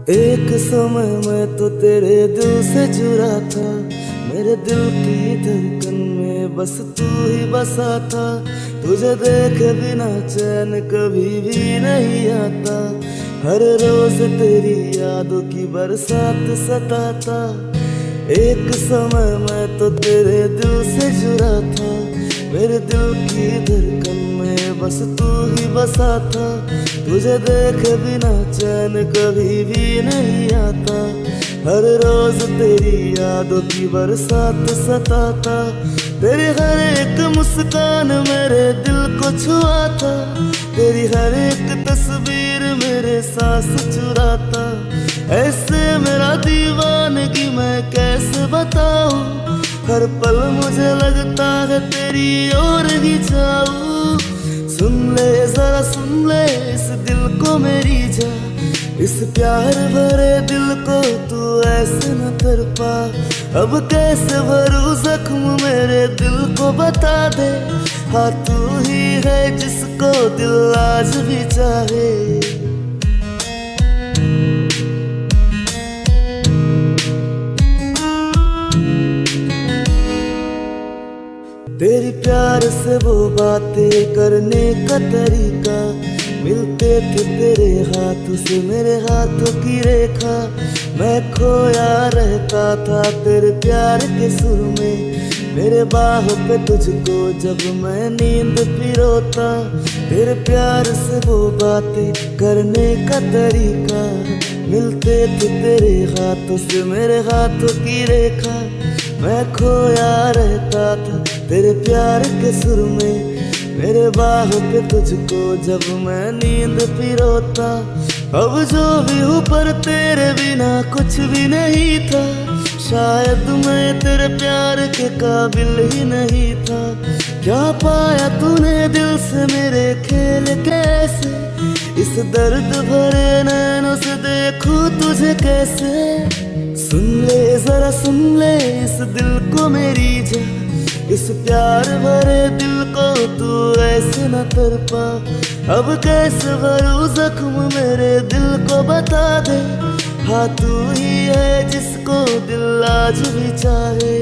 एक समय मैं तो तेरे दिल से जुड़ा था, मेरे दिल की धड़कन में बस तू ही बसा था। तुझे देखे बिना चैन कभी भी नहीं आता, हर रोज तेरी यादों की बरसात सताता। एक समय मैं तो तेरे दिल से जुड़ा था, मेरे दिल की धड़कन में बस तू ही बसा था। तुझे देखे बिना चैन कभी भी नहीं आता, हर रोज तेरी यादों की बरसात सताता। तेरी हर एक मुस्कान मेरे दिल को छुआ था, तेरी हर एक तस्वीर मेरे सांस चुराता। ऐसे मेरा दीवानगी मैं कैसे बताऊं, हर पल मुझे लगता है तेरी ओर ही जाऊं। सुन ले जरा सुन ले इस दिल को मेरी जा, इस प्यार भरे दिल को तू ऐसे न तड़पा। अब कैसे भरूं जख्म मेरे दिल को बता दे, हाँ तू ही है जिसको दिल आज भी चाहे। तेरी प्यार से वो बातें करने का तरीका, मिलते थे तेरे हाथों से मेरे हाथों की रेखा। मैं खोया रहता था तेरे प्यार के सुर में, मेरे बाहों पे तुझको जब मैं नींद पिरोता। तेरे प्यार से वो बातें करने का तरीका, मिलते थे तेरे हाथों से मेरे हाथों की रेखा। मैं खोया रहता था तेरे प्यार के सुर में, मेरे बाहों पे तुझको जब मैं नींद पिरोता। अब जो भी हूँ पर तेरे बिना कुछ भी नहीं था, शायद मैं तेरे प्यार के काबिल ही नहीं था। क्या पाया तूने दिल से मेरे खेल कैसे, इस दर्द भरे नैनों से देखूं तुझे कैसे। सुन ले जरा सुन ले इस दिल को मेरी जा, इस प्यार भरे दिल को तू ऐसे न तड़पा। अब कैसे भरूं जख्म मेरे दिल को बता दे, हाँ तू ही है जिसको दिल आज भी चाहे।